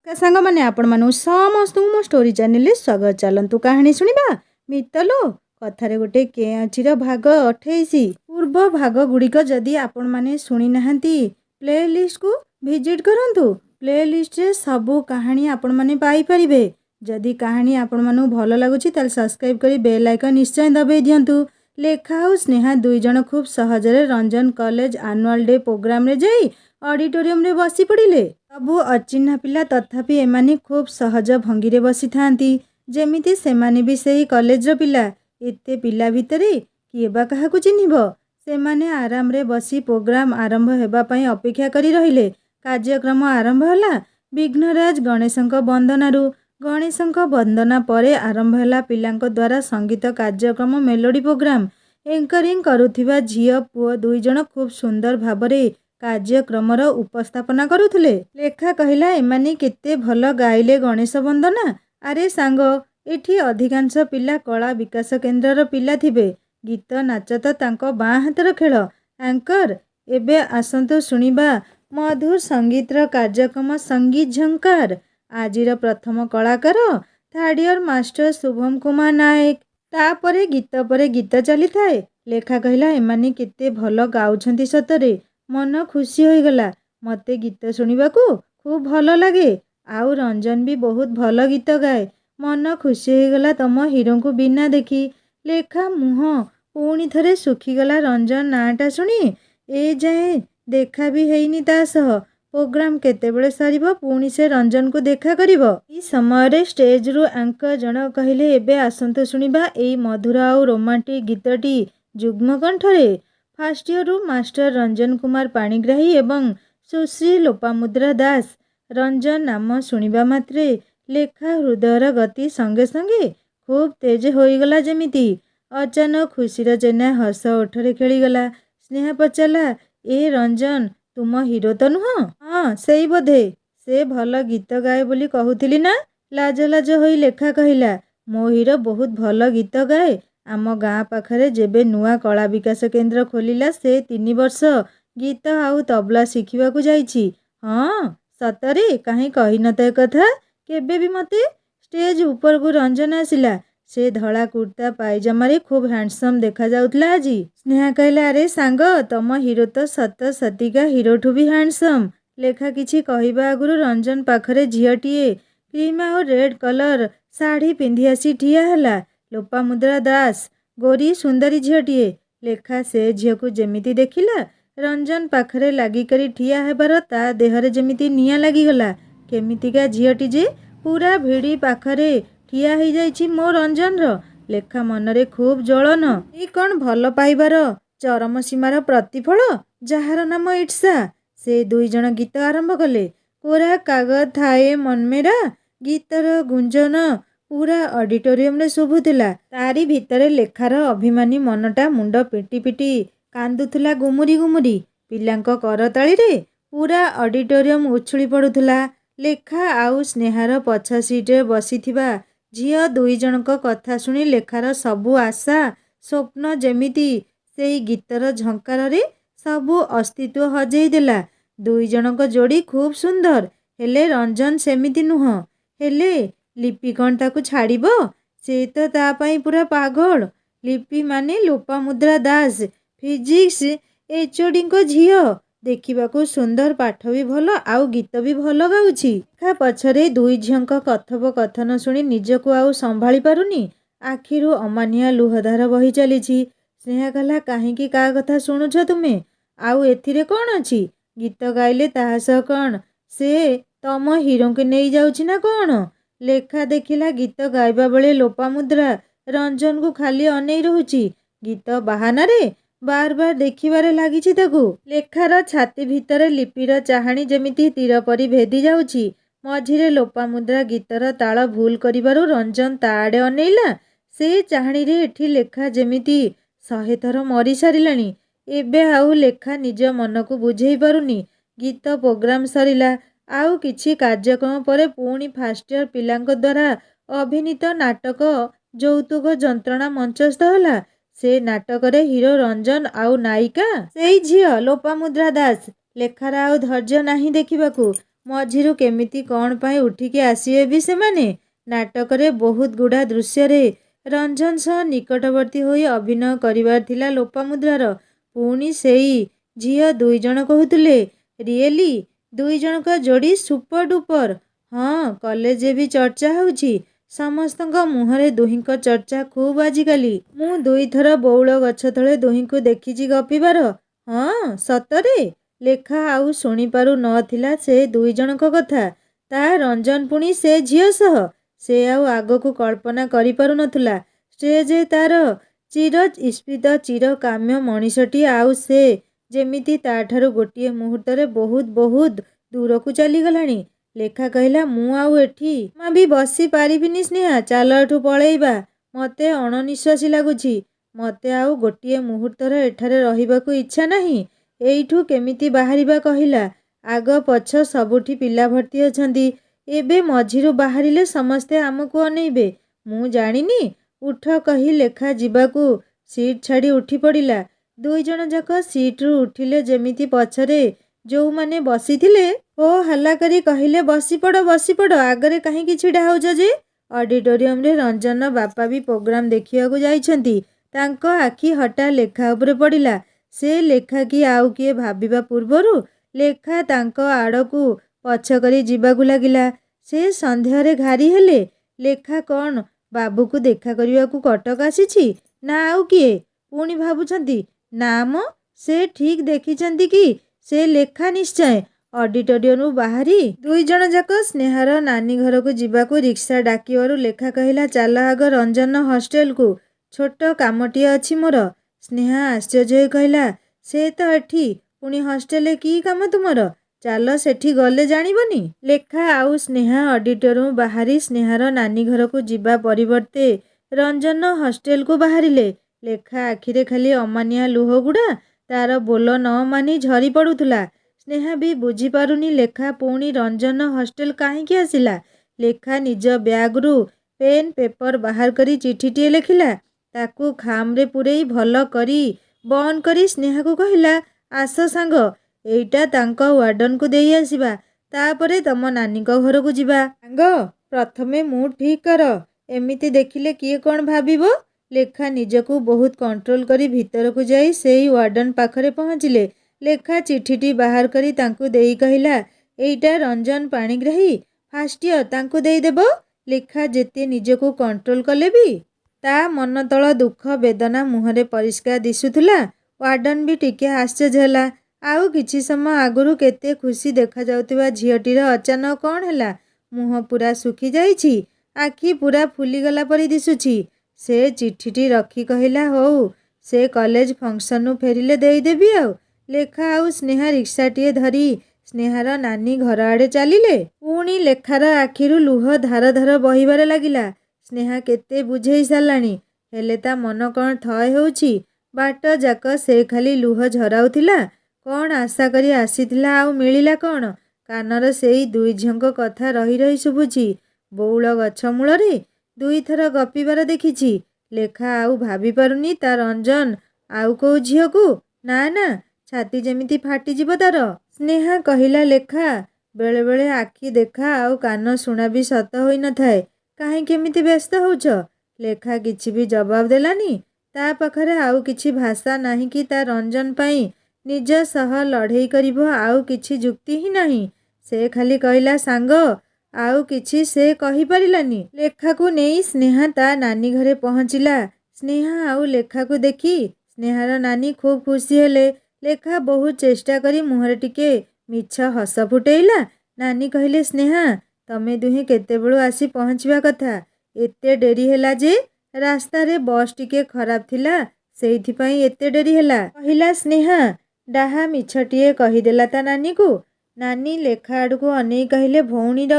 सांग मैंने आपण मानू समस्त मो स्टोरी चैनल स्वागत। चलतु कहानी शुणा मितलो कथार गोटे के अच्छी भाग 28 पूर्व भाग गुड़िक जदि आपण मैंने शुणी ना प्ले लिस्ट को विजिट करंतु। प्ले लिस्ट रे सबू कहानी आपण मैंने पाई परिबे। जदि कहानी आपण मानू भल लगुची ताल सब्सक्राइब करी बेल आइकन निश्चय दबाई दियंतु। लेखा और स्नेहा दुई जन खूब सहजरे Ranjan college annual day programme रे जाई ऑडिटोरियम रे बसी पड़िले। सबू अचिन्हा पिला तथापि एमानी खूब सहज भंगी रे बसी थांती जेमिति सेमाने भी सेही कॉलेज रो पिला। एते पिला भितरे किए बा काहाकु चिन्हिबो। सेमाने आराम रे बसी प्रोग्राम आरंभ हेबा पई अपेक्षा करी रहिले। कार्यक्रम आरंभ हला विघ्नराज गणेशंक वंदनारू। गणेशंक वंदना परे आरंभ हला पिलांक द्वारा संगीत कार्यक्रम मेलोडी प्रोग्राम। एंकरिंग करुथिबा झियो पुओ दुई जण खूब सुंदर भाबरे कार्यक्रमर उपस्थापना करुथिले। लेखा कहिला एमानी केते भल गाइले गणेश वंदना। अरे सांग एठी अधिकांश पिला कला विकास केन्द्रर पिला थिबे। गीत नाच तो तांको बाँ हातर खेल। एंकर एबे आसंतु शुणिबा मधुर संगीतर कार्यक्रम संगीत झंकार। आजिर प्रथम कलाकार third year master Shubham Kumar Nayak. तापरे गीत चली थाए। लेखा कहिला एमानी केते भल गाउछंती सतरे। मन खुशी हो गला। मते गीत शुणिबाकू खूब भल लगे। आउ रंजन भी बहुत भल गीत गाए। मन खुशी हो गला तम हीरो को बिना देखी। लेखा मुह पुणी थरे सुखीगला रंजन नाटा शुणी। ए जाए देखा भी हैनी ता सह। प्रोग्राम केतेबेले सरिबो पुणी से रंजन को देखा करिबो। ई समय रे स्टेज रु एंकर जण कहिले एबे आसंतु शुणिबा एई मधुर आउ रोमांटिक गीतटी जुग्म कंठरे। First year master Ranjan Kumar Panigrahi एवं सुश्री लोपामुद्रा दास। रंजन नाम शुणिबा मात्रे लेखा हृदयर गति संगे संगे खूब तेज होईगला जेमिति। अचानक खुशीर चेन्ना हस ओठरे खेलीगला। स्नेहा पचाला ए रंजन तुम हीरो तो नुह? हाँ सेई बोधे। से भल गीत गाए बोली कहूथिली ना। लाज लाज होई लेखा कहिला मो हीरो बहुत भल गीत गाए। आम गाँ पाखरे जेबे नुआ कला विकास केन्द्र खोलिला से 3 वर्ष गीत आउ तबला शिखिबा को जाइछि। हाँ सतरे कहीं कही न तो कथा। केबे भी मते स्टेज ऊपर को रंजन आसिला। से धड़ा कुर्ता पायजामा खूब हैंडसम देखा जाउतला आजी। स्नेहा कहला अरे सांग तम हीरो तो सत सतिका हीरो ठू भी हैंडसम। लेखा किछि कहिबा आगुरु रंजन पाखरे झियटिए क्रीम और रेड कलर साड़ी पिंधि आसी ठिया हला। लोपामुद्रा दास गोरी सुंदरी झियटिए। लेखा से झियो को जेमिति देखिला रंजन पाखरे लागिकरी ठिया हेबार ता देहरे जेमिति निया लागिगला। केमितिका झियटी जे पूरा भिड़ी पाखरे ठिया हो जाइछि मो रंजन रो। लेखा मनरे खूब जलन। ई कौन भल पाइबार चरम सीमार प्रतिफल जहार नाम ईर्षा। से दुई जण गीत आरंभ कले। कोरा कागज थाए मन मेरा गीतर गुंजन पूरा ऑडिटोरियम रे शुभुथिला। तारी भितरे लेखार अभिमानी मनटा मुंड पिटी पिटी कांदुथुला गुमुरी गुमुरी। पिलांक करताली रे पूरा ऑडिटोरियम उछुली पड़ुथुला। लेखा आउ स्नेहार पछा सीट रे बसीथिबा झियो दुई जनक कथा शुणी लेखार सबु आशा स्वप्न जेमिति सेई गीतर झंकार रे सबु अस्तित्व हजेई देला। दुई जनक जोड़ी खूब सुंदर हेले रंजन सेमिति नुह। हेले लिपि कौन ताकू छाड़िबो? से तो ता पाई पूरा पागल। लिपि माने लोपामुद्रा दास फिजिक्स एचओडी को झियो। देखिबाकू सुंदर पाठ भी भल आउ गीत भी भल गाउछि। खा पछरे दुई झियंक कथोपकथन शुणी निजको आउ संभाली पारुनी। आखिरु अमानिया लुहधार बही चलीछि। स्नेहा कहला काहींकी का कथा शुणुछ तुमे? आउ एथिरे कौन अछि? गीत गाइले ताहा सह कौन से तम हीरो के नहीं जाउछि ना कौन? लेखा देखिला गीत गाइबा बेले लोपामुद्रा रंजन को खाली अनेई रहुछि। गीत बाहाना रे बार बार देखिबारे लागिछि ताकू। लेखार छाती भितर लिपिर चाहाणी जेमिति तीर परी भेदी जाउछि। मझिरे लोपामुद्रा गीतर ताल भूल करिबारु रंजन ता आड़े अनेइला। से चाहाणी रे एठी लेखा जेमिति 100 थर मरी सारिलाणी। एबे आउ लेखा निज मन को बुझेई पारुनी। गीत प्रोग्राम सरिला। आउ किछि कार्यक्रम परे पुणी फर्स्ट ईयर पिलांक द्वारा अभिनीत नाटक যৌতুକ ଯନ୍ତ୍ରଣା ମଞ୍ଚସ୍ଥ ହେଲା। ସେ ନାଟକରେ ହିରୋ ରଞ୍ଜନ ଆଉ ନାୟିକା ସେଇ ଝିଅ ଲୋପାମୁଦ୍ରା ଦାସ। ଲେଖାର ଆଉ ଧୈର୍ଯ୍ୟ ନାହିଁ ଦେଖିବାକୁ। ମଝିରୁ କେମିତି କ'ଣ ପାଇଁ ଉଠିକି ଆସିବେ ବି ସେମାନେ। ନାଟକରେ ବହୁତ ଗୁଡ଼ା ଦୃଶ୍ୟରେ ରଞ୍ଜନ ସହ ନିକଟବର୍ତ୍ତୀ ହୋଇ ଅଭିନୟ କରିବାର ଥିଲା ଲୋପାମୁଦ୍ରାର। ପୁଣି ସେଇ ଝିଅ 2 ଜଣ କହୁଥିଲେ। ରିଏଲି 2 ଜଣଙ୍କ ଯୋଡ଼ି ସୁପର ଡୁପର। ହଁ, କଲେଜରେ ବି ଚର୍ଚ୍ଚା ହେଉଛି। ସମସ୍ତଙ୍କ ମୁହଁରେ ଦୁହିଁଙ୍କ ଚର୍ଚ୍ଚା ଖୁବ୍ ଆଜିକାଲି। ମୁଁ 2 ଥର ବଉଳ ଗଛ ତଳେ ଦୁହିଁଙ୍କୁ ଦେଖିଛି ଗପିବାର। ହଁ, ସତରେ? ଲେଖା ଆଉ ଶୁଣିପାରୁ ନଥିଲା ସେ 2 ଜଣଙ୍କ କଥା। ତା ରଞ୍ଜନ ପୁଣି ସେ ଝିଅ ସହ। ସେ ଆଉ ଆଗକୁ କଳ୍ପନା କରିପାରୁ ନଥିଲା। ଷ୍ଟେଜରେ ତା'ର ଚିର ଈପ୍ସିତ ଚିର କାମ୍ୟ ମଣିଷଟି, ଆଉ ସେ ଯେମିତି ତା'ଠାରୁ ଗୋଟିଏ ମୁହୂର୍ତ୍ତରେ ବହୁତ ବହୁତ ଦୂରକୁ ଚାଲିଗଲାଣି। ଲେଖା କହିଲା, ମୁଁ ଆଉ ଏଠି ଜମା ବି ବସି ପାରିବିନି ସ୍ନେହା, ଚାଲ ଏଠୁ ପଳେଇବା। ମୋତେ ଅଣନିଶ୍ୱାସୀ ଲାଗୁଛି। ମୋତେ ଆଉ ଗୋଟିଏ ମୁହୂର୍ତ୍ତର ଏଠାରେ ରହିବାକୁ ଇଚ୍ଛା ନାହିଁ। ଏଇଠୁ କେମିତି ବାହାରିବା କହିଲା? ଆଗ ପଛ ସବୁଠି ପିଲା ଭର୍ତ୍ତି ଅଛନ୍ତି। ଏବେ ମଝିରୁ ବାହାରିଲେ ସମସ୍ତେ ଆମକୁ ଅନେଇବେ। ମୁଁ ଜାଣିନି। ଉଠ କହି ଲେଖା ଯିବାକୁ ସିଟ୍ ଛାଡ଼ି ଉଠି ପଡ଼ିଲା। 2 ଜଣ ଯାକ ସିଟ୍ରୁ ଉଠିଲେ ଯେମିତି ପଛରେ ଯୋଉମାନେ ବସିଥିଲେ ହୋ ହାଲ୍ଲା କରି କହିଲେ, ବସିପଡ଼ ବସିପଡ଼, ଆଗରେ କାହିଁକି ଛିଡ଼ା ହେଉଛ ଯେ? ଅଡିଟୋରିୟମରେ ରଞ୍ଜନର ବାପା ବି ପ୍ରୋଗ୍ରାମ ଦେଖିବାକୁ ଯାଇଛନ୍ତି। ତାଙ୍କ ଆଖି ହଠାତ୍ ଲେଖା ଉପରେ ପଡ଼ିଲା। ସେ ଲେଖା କି ଆଉ କିଏ ଭାବିବା ପୂର୍ବରୁ ଲେଖା ତାଙ୍କ ଆଡ଼କୁ ପଛ କରି ଯିବାକୁ ଲାଗିଲା। ସେ ସନ୍ଦେହରେ ଘାରି ହେଲେ, ଲେଖା କ'ଣ ବାବୁକୁ ଦେଖା କରିବାକୁ କଟକ ଆସିଛି ନା ଆଉ କିଏ? ପୁଣି ଭାବୁଛନ୍ତି, ନା ମ, ସେ ଠିକ୍ ଦେଖିଛନ୍ତି କି ସେ ଲେଖା ନିଶ୍ଚୟ। ଅଡିଟୋରିୟମରୁ ବାହାରି 2 ଜଣ ଯାକ ସ୍ନେହାର ନାନୀ ଘରକୁ ଯିବାକୁ ରିକ୍ସା ଡାକିବାରୁ ଲେଖା କହିଲା, ଚାଲ ଆଗ ରଞ୍ଜନ ହଷ୍ଟେଲକୁ, ଛୋଟ କାମଟିଏ ଅଛି ମୋର। ସ୍ନେହା ଆଶ୍ଚର୍ଯ୍ୟ ହୋଇ କହିଲା, ସେ ତ ଏଠି, ପୁଣି ହଷ୍ଟେଲରେ କି କାମ ତୁମର? ଚାଲ ସେଠି ଗଲେ ଜାଣିବନି। ଲେଖା ଆଉ ସ୍ନେହା ଅଡିଟୋରିୟମରୁ ବାହାରି ସ୍ନେହାର ନାନୀ ଘରକୁ ଯିବା ପରିବର୍ତ୍ତେ ରଞ୍ଜନ ହଷ୍ଟେଲକୁ ବାହାରିଲେ। ଲେଖା ଆଖିରେ ଖାଲି ଅମାନିଆ ଲୁହଗୁଡ଼ା ତା'ର ବୋଲ ନ ମାନି ଝରି ପଡ଼ୁଥିଲା। ସ୍ନେହା ବି ବୁଝିପାରୁନି ଲେଖା ପୁଣି ରଞ୍ଜନ ହଷ୍ଟେଲ କାହିଁକି ଆସିଲା। ଲେଖା ନିଜ ବ୍ୟାଗରୁ ପେନ୍ ପେପର ବାହାର କରି ଚିଠିଟିଏ ଲେଖିଲା। ତାକୁ ଖାମରେ ପୂରେଇ ଭଲ କରି ବନ୍ଦ କରି ସ୍ନେହାକୁ କହିଲା, ଆସ ସାଙ୍ଗ, ଏଇଟା ତାଙ୍କ ୱାର୍ଡନକୁ ଦେଇ ଆସିବା, ତାପରେ ତମ ନାନୀଙ୍କ ଘରକୁ ଯିବା। ସାଙ୍ଗ, ପ୍ରଥମେ ମୁଡ୍ ଠିକ୍ କର। ଏମିତି ଦେଖିଲେ କିଏ କ'ଣ ଭାବିବ? ଲେଖା ନିଜକୁ ବହୁତ କଣ୍ଟ୍ରୋଲ କରି ଭିତରକୁ ଯାଇ ସେଇ ୱାର୍ଡନ ପାଖରେ ପହଞ୍ଚିଲେ। ଲେଖା ଚିଠିଟି ବାହାର କରି ତାଙ୍କୁ ଦେଇ କହିଲା, ଏଇଟା ରଞ୍ଜନ ପାଣିଗ୍ରାହୀ, ଫାଷ୍ଟ ଇୟର, ତାଙ୍କୁ ଦେଇଦେବ। ଲେଖା ଯେତେ ନିଜକୁ କଣ୍ଟ୍ରୋଲ କଲେ ବି ତା ମନ ତଳ ଦୁଃଖ ବେଦନା ମୁହଁରେ ପରିଷ୍କାର ଦିଶୁଥିଲା। ୱାର୍ଡନ ବି ଟିକେ ଆଶ୍ଚର୍ଯ୍ୟ ହେଲା। ଆଉ କିଛି ସମୟ ଆଗରୁ କେତେ ଖୁସି ଦେଖାଯାଉଥିବା ଝିଅଟିର ଅଚାନକ କ'ଣ ହେଲା? ମୁହଁ ପୂରା ଶୁଖି ଯାଇଛି, ଆଖି ପୂରା ଫୁଲିଗଲା ପରି ଦିଶୁଛି। ସେ ଚିଠିଟି ରଖି କହିଲା, ହଉ, ସେ କଲେଜ ଫଙ୍କସନରୁ ଫେରିଲେ ଦେଇଦେବି ଆଉ। ଲେଖା ଆଉ ସ୍ନେହା ରିକ୍ସାଟିଏ ଧରି ସ୍ନେହାର ନାନୀ ଘର ଆଡ଼େ ଚାଲିଲେ। ପୁଣି ଲେଖାର ଆଖିରୁ ଲୁହ ଧାର ଧାର ବହିବାରେ ଲାଗିଲା। ସ୍ନେହା କେତେ ବୁଝେଇ ସାରିଲାଣି, ହେଲେ ତା ମନ କ'ଣ ଥୟ ହେଉଛି। ବାଟ ଯାକ ସେ ଖାଲି ଲୁହ ଝରାଉଥିଲା। କ'ଣ ଆଶା କରି ଆସିଥିଲା ଆଉ ମିଳିଲା କ'ଣ? କାନର ସେଇ 2 ଝିଅଙ୍କ କଥା ରହି ରହି ଶୁଭୁଛି। ବଉଳ ଗଛ ମୂଳରେ 2 ଥର ଗପିବାର ଦେଖିଛି। ଲେଖା ଆଉ ଭାବିପାରୁନି ତା ରଞ୍ଜନ ଆଉ କୋଉ ଝିଅକୁ। ନା ନା, ଛାତି ଯେମିତି ଫାଟିଯିବ ତାର। ସ୍ନେହା କହିଲା, ଲେଖା, ବେଳେବେଳେ ଆଖି ଦେଖା ଆଉ କାନ ଶୁଣା ବି ସତ ହୋଇନଥାଏ। କାହିଁକି ଏମିତି ବ୍ୟସ୍ତ ହେଉଛ? ଲେଖା କିଛି ବି ଜବାବ ଦେଲାନି। ତା ପାଖରେ ଆଉ କିଛି ଭାଷା ନାହିଁ କି ତା ରଞ୍ଜନ ପାଇଁ ନିଜ ସହ ଲଢ଼େଇ କରିବ ଆଉ କିଛି ଯୁକ୍ତି ହିଁ ନାହିଁ। ସେ ଖାଲି କହିଲା, ସାଙ୍ଗ। ଆଉ କିଛି ସେ କହିପାରିଲାନି। ଲେଖାକୁ ନେଇ ସ୍ନେହା ତା ନାନୀ ଘରେ ପହଞ୍ଚିଲା। ସ୍ନେହା ଆଉ ଲେଖାକୁ ଦେଖି ସ୍ନେହାର ନାନୀ ଖୁବ୍ ଖୁସି ହେଲେ। ଲେଖା ବହୁତ ଚେଷ୍ଟା କରି ମୁହଁରେ ଟିକେ ମିଛ ହସ ଫୁଟେଇଲା। ନାନୀ କହିଲେ, ସ୍ନେହା, ତମେ ଦୁହେଁ କେତେବେଳୁ ଆସି ପହଞ୍ଚିବା କଥା। ଏତେ ଡେରି ହେଲା ଯେ? ରାସ୍ତାରେ ବସ୍ ଟିକେ ଖରାପ ଥିଲା, ସେଇଥିପାଇଁ ଏତେ ଡେରି ହେଲା, କହିଲା ସ୍ନେହା। ଡାହା ମିଛଟିଏ କହିଦେଲା ତା ନାନୀକୁ। ନାନୀ ଲେଖା ଆଡ଼କୁ ଅନେଇ କହିଲେ, ଭଉଣୀର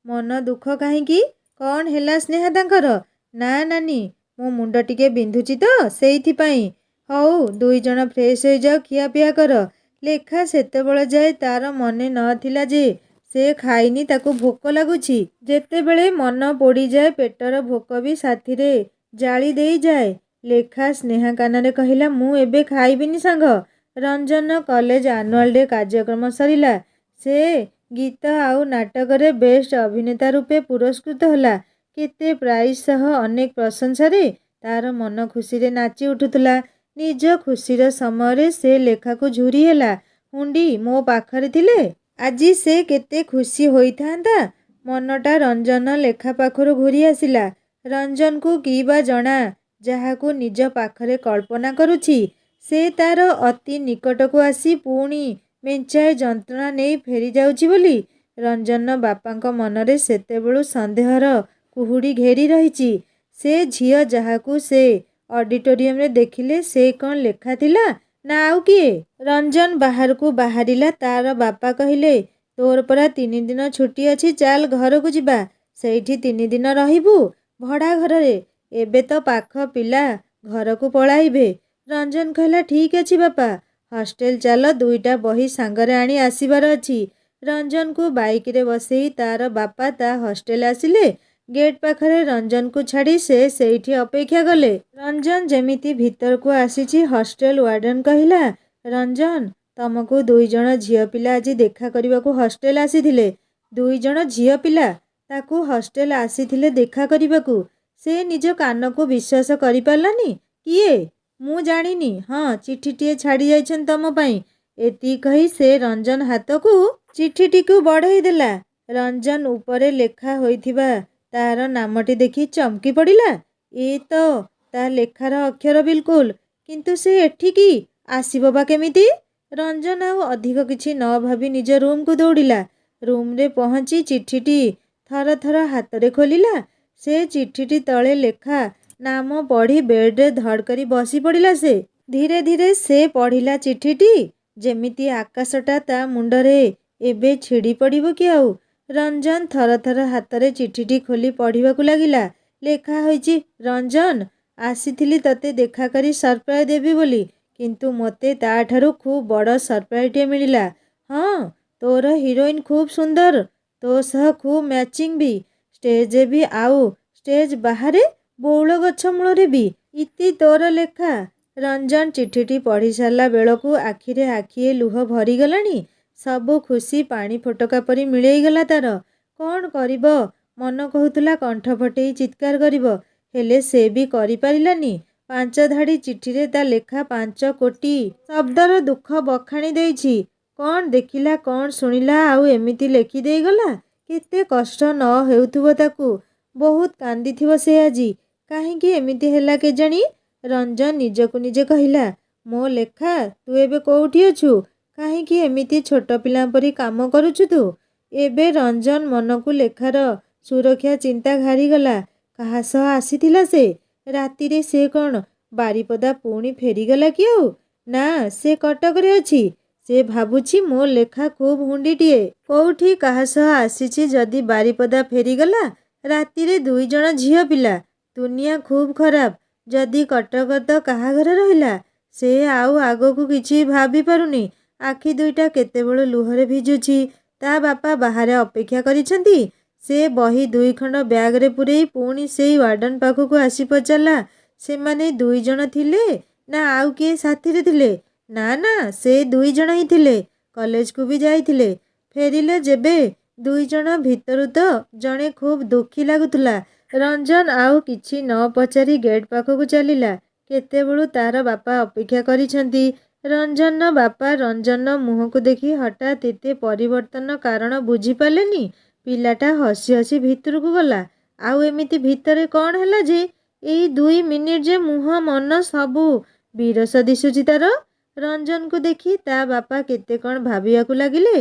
ମନ ଦୁଃଖ କାହିଁକି? କ'ଣ ହେଲା ସ୍ନେହା ତାଙ୍କର? ନା ନାନୀ, ମୋ ମୁଣ୍ଡ ଟିକେ ବିନ୍ଧୁଛି ତ ସେଇଥିପାଇଁ। ହଉ, 2 ଜଣ ଫ୍ରେଶ ହୋଇଯାଅ, ଖିଆପିଆ କର। ଲେଖା ସେତେବେଳେ ଯାଏ ତାର ମନେ ନଥିଲା ଯେ ସେ ଖାଇନି, ତାକୁ ଭୋକ ଲାଗୁଛି। ଯେତେବେଳେ ମନ ପୋଡ଼ିଯାଏ, ପେଟର ଭୋକ ବି ସାଥିରେ ଜାଳି ଦେଇଯାଏ। ଲେଖା ସ୍ନେହା କାନରେ କହିଲା, ମୁଁ ଏବେ ଖାଇବିନି ସାଙ୍ଗ। ରଞ୍ଜନ କଲେଜ ଆନୁଆଲ ଡେ କାର୍ଯ୍ୟକ୍ରମ ସରିଲା। ସେ ଗୀତ ଆଉ ନାଟକରେ ବେଷ୍ଟ ଅଭିନେତା ରୂପେ ପୁରସ୍କୃତ ହେଲା। କେତେ ପ୍ରାଇଜ୍ ସହ ଅନେକ ପ୍ରଶଂସାରେ ତାର ମନ ଖୁସିରେ ନାଚି ଉଠୁଥିଲା। ନିଜ ଖୁସିର ସମୟରେ ସେ ଲେଖାକୁ ଝୁରି ହେଲା। ହୁଣ୍ଡି ମୋ ପାଖରେ ଥିଲେ ଆଜି ସେ କେତେ ଖୁସି ହୋଇଥାନ୍ତା। ମନଟା ରଞ୍ଜନ ଲେଖା ପାଖରୁ ଘୁରି ଆସିଲା। ରଞ୍ଜନକୁ କି ବା ଜଣା, ଯାହାକୁ ନିଜ ପାଖରେ କଳ୍ପନା କରୁଛି ସେ ତାର ଅତି ନିକଟକୁ ଆସି ପୁଣି ମେଞ୍ଚାଏ ଯନ୍ତ୍ରଣା ନେଇ ଫେରି ଯାଉଛି ବୋଲି। ରଞ୍ଜନ ବାପାଙ୍କ ମନରେ ସେତେବେଳୁ ସନ୍ଦେହର କୁହୁଡ଼ି ଘେରି ରହିଛି। ସେ ଝିଅ ଯାହାକୁ ସେ ଅଡିଟୋରିୟମରେ ଦେଖିଲେ ସେ କ'ଣ ଲେଖା ଥିଲା ନା ଆଉ କିଏ? ରଞ୍ଜନ ବାହାରକୁ ବାହାରିଲା। ତାର ବାପା କହିଲେ, ତୋର ପରା 3 ଦିନ ଛୁଟି ଅଛି, ଚାଲ ଘରକୁ ଯିବା। ସେଇଠି 3 ଦିନ ରହିବୁ ଭଡ଼ା ଘରରେ। ଏବେ ତ ପାଖ ପିଲା ଘରକୁ ପଳାଇବେ। ରଞ୍ଜନ କହିଲା, ଠିକ୍ ଅଛି ବାପା, ହଷ୍ଟେଲ ଚାଲ, 2ଟା ବହି ସାଙ୍ଗରେ ଆଣି ଆସିବାର ଅଛି। ରଞ୍ଜନକୁ ବାଇକରେ ବସେଇ ତାର ବାପା ତା ହଷ୍ଟେଲ ଆସିଲେ। ଗେଟ୍ ପାଖରେ ରଞ୍ଜନକୁ ଛାଡ଼ି ସେ ସେଇଠି ଅପେକ୍ଷା କଲେ। ରଞ୍ଜନ ଯେମିତି ଭିତରକୁ ଆସିଛି ହଷ୍ଟେଲ ୱାର୍ଡେନ କହିଲା, ରଞ୍ଜନ, ତମକୁ 2 ଜଣ ଝିଅ ପିଲା ଆଜି ଦେଖା କରିବାକୁ ହଷ୍ଟେଲ ଆସିଥିଲେ। 2 ଜଣ ଝିଅ ପିଲା ତାକୁ ହଷ୍ଟେଲ ଆସିଥିଲେ ଦେଖା କରିବାକୁ। ସେ ନିଜ କାନକୁ ବିଶ୍ୱାସ କରିପାରିଲାନି। କିଏ? ମୁଁ ଜାଣିନି। ହଁ, ଚିଠିଟିଏ ଛାଡ଼ି ଯାଇଛନ୍ତି ତମ ପାଇଁ। ଏତିକି କହି ସେ ରଞ୍ଜନ ହାତକୁ ଚିଠିଟିକୁ ବଢ଼େଇ ଦେଲା। ରଞ୍ଜନ ଉପରେ ଲେଖା ହୋଇଥିବା ତାର ନାମଟି ଦେଖି ଚମକି ପଡ଼ିଲା। ଏ ତ ତା ଲେଖାର ଅକ୍ଷର ବିଲକୁଲ। କିନ୍ତୁ ସେ ଏଠିକି ଆସିବ ବା କେମିତି? ରଞ୍ଜନ ଆଉ ଅଧିକ କିଛି ନ ଭାବି ନିଜ ରୁମକୁ ଦୌଡ଼ିଲା। ରୁମରେ ପହଞ୍ଚି ଚିଠିଟି ଥର ଥର ହାତରେ ଖୋଲିଲା। ସେ ଚିଠିଟି ତଳେ ଲେଖା ନାମ ପଢ଼ି ବେଡ୍ରେ ଧଡ଼ କରି ବସି ପଡ଼ିଲା ସେ। ଧୀରେ ଧୀରେ ସେ ପଢ଼ିଲା ଚିଠିଟି। ଯେମିତି ଆକାଶଟା ତା ମୁଣ୍ଡରେ ଏବେ ଛିଡ଼ି ପଡ଼ିବ କି ଆଉ। ରଞ୍ଜନ ଥର ଥର ହାତରେ ଚିଠିଟି ଖୋଲି ପଢ଼ିବାକୁ ଲାଗିଲା। ଲେଖା ହୋଇଛି, ରଞ୍ଜନ, ଆସିଥିଲି ତତେ ଦେଖା କରି ସରପ୍ରାଇଜ୍ ଦେବି ବୋଲି, କିନ୍ତୁ ମୋତେ ତାଠାରୁ ଖୁବ୍ ବଡ଼ ସରପ୍ରାଇଜଟିଏ ମିଳିଲା। ହଁ, ତୋର ହିରୋଇନ୍ ଖୁବ୍ ସୁନ୍ଦର, ତୋ ସହ ଖୁବ୍ ମ୍ୟାଚିଂ ବି, ଷ୍ଟେଜରେ ବି ଆଉ ଷ୍ଟେଜ୍ ବାହାରେ ବଉଳ ଗଛ ମୂଳରେ ବି। ଇତି ତୋର ଲେଖା। ରଞ୍ଜନ ଚିଠିଟି ପଢ଼ି ସାରିଲା ବେଳକୁ ଆଖିରେ ଆଖିଏ ଲୁହ ଭରିଗଲାଣି। ସବୁ ଖୁସି ପାଣି ଫୋଟକା ପରି ମିଳେଇଗଲା ତାର। କ'ଣ କରିବ? ମନ କହୁଥିଲା କଣ୍ଠ ଫଟେଇ ଚିତ୍କାର କରିବ, ହେଲେ ସେ ବି କରିପାରିଲାନି। 5 ଧାଡ଼ି ଚିଠିରେ ତା ଲେଖା 5 କୋଟି ଶବ୍ଦର ଦୁଃଖ ବଖାଣି ଦେଇଛି। କ'ଣ ଦେଖିଲା, କ'ଣ ଶୁଣିଲା ଆଉ ଏମିତି ଲେଖି ଦେଇଗଲା? କେତେ କଷ୍ଟ ନ ହେଉଥିବ ତାକୁ। ବହୁତ କାନ୍ଦିଥିବ ସେ ଆଜି। କାହିଁକି ଏମିତି ହେଲା କେଜାଣି? ରଞ୍ଜନ ନିଜକୁ ନିଜେ କହିଲା, ମୋ ଲେଖା, ତୁ ଏବେ କୋଉଠି ଅଛୁ? କାହିଁକି ଏମିତି ଛୋଟ ପିଲା ପରି କାମ କରୁଛୁ ତୁ? ଏବେ ରଞ୍ଜନ ମନକୁ ଲେଖାର ସୁରକ୍ଷା ଚିନ୍ତା ଘାରିଗଲା। କାହା ସହ ଆସିଥିଲା ସେ? ରାତିରେ ସେ କ'ଣ ବାରିପଦା ପୁଣି ଫେରିଗଲା କି ଆଉ? ନା, ସେ କଟକରେ ଅଛି। ସେ ଭାବୁଛି ମୋ ଲେଖା ଖୁବ୍ ହୁଣ୍ଡିଟିଏ। କୋଉଠି କାହା ସହ ଆସିଛି ଯଦି ବାରିପଦା ଫେରିଗଲା? ରାତିରେ 2 ଜଣ ଝିଅ ପିଲା। ଦୁନିଆ ଖୁବ୍ ଖରାପ। ଯଦି କଟକ ତ କାହା ଘରେ ରହିଲା? ସେ ଆଉ ଆଗକୁ କିଛି ଭାବି ପାରୁନି। ଆଖି ଦୁଇଟା କେତେବେଳୁ ଲୁହରେ ଭିଜୁଛି। ତା ବାପା ବାହାରେ ଅପେକ୍ଷା କରିଛନ୍ତି। ସେ ବହି 2 ଖଣ୍ଡ ବ୍ୟାଗରେ ପୂରେଇ ପୁଣି ସେଇ ୱାର୍ଡେନ ପାଖକୁ ଆସି ପଚାରିଲା, ସେମାନେ 2 ଜଣ ଥିଲେ ନା ଆଉ କିଏ ସାଥିରେ ଥିଲେ? ନା ନା, ସେ 2 ଜଣ ହିଁ ଥିଲେ। କଲେଜକୁ ବି ଯାଇଥିଲେ। ଫେରିଲେ ଯେବେ 2 ଜଣ ଭିତରୁ ତ ଜଣେ ଖୁବ୍ ଦୁଃଖୀ ଲାଗୁଥିଲା। ରଞ୍ଜନ ଆଉ କିଛି ନ ପଚାରି ଗେଟ୍ ପାଖକୁ ଚାଲିଲା। କେତେବେଳୁ ତାର ବାପା ଅପେକ୍ଷା କରିଛନ୍ତି। ରଞ୍ଜନର ବାପା ରଞ୍ଜନର ମୁହଁକୁ ଦେଖି ହଠାତ୍ ଏତେ ପରିବର୍ତ୍ତନ କାରଣ ବୁଝିପାରିଲେନି। ପିଲାଟା ହସି ହସି ଭିତରକୁ ଗଲା। ଆଉ ଏମିତି ଭିତରେ କ'ଣ ହେଲା ଯେ ଏଇ 2 ମିନିଟ୍ ଯେ ମୁହଁ ମନ ସବୁ ବିରସ ଦିଶୁଛି ତାର? ରଞ୍ଜନକୁ ଦେଖି ତା ବାପା କେତେ କ'ଣ ଭାବିବାକୁ ଲାଗିଲେ।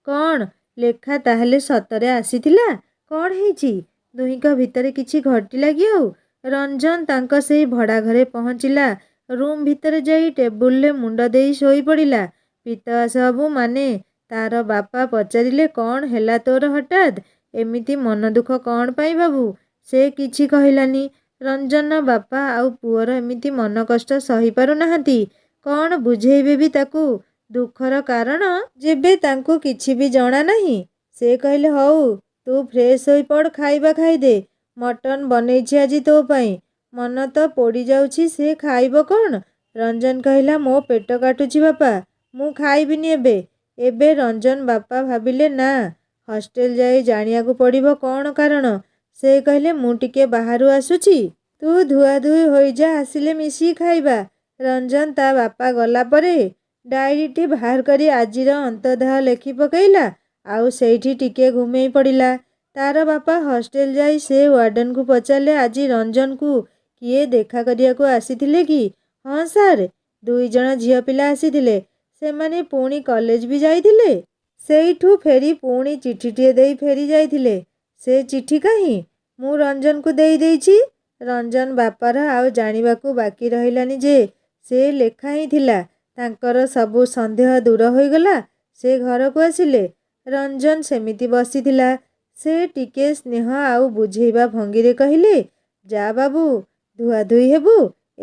କ'ଣ ଲେଖା ତାହେଲେ ସତରେ ଆସିଥିଲା? କ'ଣ ହେଇଛି? ଦୁହିଁଙ୍କ ଭିତରେ କିଛି ଘଟିଲା କି ଆଉ? ରଞ୍ଜନ ତାଙ୍କ ସେଇ ଭଡ଼ା ଘରେ ପହଞ୍ଚିଲା। ରୁମ୍ ଭିତରେ ଯାଇ ଟେବୁଲରେ ମୁଣ୍ଡ ଦେଇ ଶୋଇ ପଡ଼ିଲା। ପିତାବାସ ବାବୁ ମାନେ ତାର ବାପା ପଚାରିଲେ, କ'ଣ ହେଲା ତୋର ହଠାତ୍? ଏମିତି ମନ ଦୁଃଖ କ'ଣ ପାଇଁ ବାବୁ? ସେ କିଛି କହିଲାନି। ରଞ୍ଜନର ବାପା ଆଉ ପୁଅର ଏମିତି ମନ କଷ୍ଟ ସହି ପାରୁନାହାନ୍ତି। କ'ଣ ବୁଝେଇବେ ବି ତାକୁ ଦୁଃଖର କାରଣ, ଯେବେ ତାଙ୍କୁ କିଛି ବି ଜଣା ନାହିଁ। ସେ କହିଲେ, ହଉ ତୁ ଫ୍ରେଶ୍ ହୋଇ ପଡ଼, ଖାଇବା ଖାଇଦେ। ମଟନ ବନେଇଛି ଆଜି ତୋ ପାଇଁ। ମନ ତ ପୋଡ଼ି ଯାଉଛି, ସେ ଖାଇବ କ'ଣ? ରଞ୍ଜନ କହିଲା, ମୋ ପେଟ କାଟୁଛି ବାପା, ମୁଁ ଖାଇବିନି ଏବେ। ଏବେ ରଞ୍ଜନ ବାପା ଭାବିଲେ, ନା, ହଷ୍ଟେଲ ଯାଇ ଜାଣିବାକୁ ପଡ଼ିବ କ'ଣ କାରଣ। ସେ କହିଲେ ମୁଁ ଟିକେ ବାହାରୁ ଆସୁଛି, ତୁ ଧୁଆଧୁଇ ହୋଇଯା, ଆସିଲେ ମିଶିକି ଖାଇବା। ରଞ୍ଜନ ତା ବାପା ଗଲା ପରେ ଡାଏରୀଟି ବାହାର କରି ଆଜିର ଅନ୍ତର୍ଦାହ ଲେଖି ପକାଇଲା। ଆଉ ସେଇଠି ଟିକେ ଘୁମେଇ ପଡ଼ିଲା। ତାର ବାପା ହଷ୍ଟେଲ ଯାଇ ସେ ୱାର୍ଡେନକୁ ପଚାରିଲେ, ଆଜି ରଞ୍ଜନକୁ କିଏ ଦେଖା କରିବାକୁ ଆସିଥିଲେ କି? ହଁ ସାର୍, 2 ଜଣ ଝିଅ ପିଲା ଆସିଥିଲେ। ସେମାନେ ପୁଣି କଲେଜ ବି ଯାଇଥିଲେ। ସେଇଠୁ ଫେରି ପୁଣି ଚିଠିଟିଏ ଦେଇ ଫେରି ଯାଇଥିଲେ। ସେ ଚିଠି କାହିଁ? ମୁଁ ରଞ୍ଜନକୁ ଦେଇଛି। ରଞ୍ଜନ ବାପାର ଆଉ ଜାଣିବାକୁ ବାକି ରହିଲାନି ଯେ ସେ ଲେଖା ହିଁ ଥିଲା। ତାଙ୍କର ସବୁ ସନ୍ଦେହ ଦୂର ହୋଇଗଲା। ସେ ଘରକୁ ଆସିଲେ। ରଞ୍ଜନ ସେମିତି ବସିଥିଲା। ସେ ଟିକେ ସ୍ନେହ ଆଉ ବୁଝେଇବା ଭଙ୍ଗୀରେ କହିଲେ, ଯା ବାବୁ, ଧୁଆଧୁଇ ହେବୁ।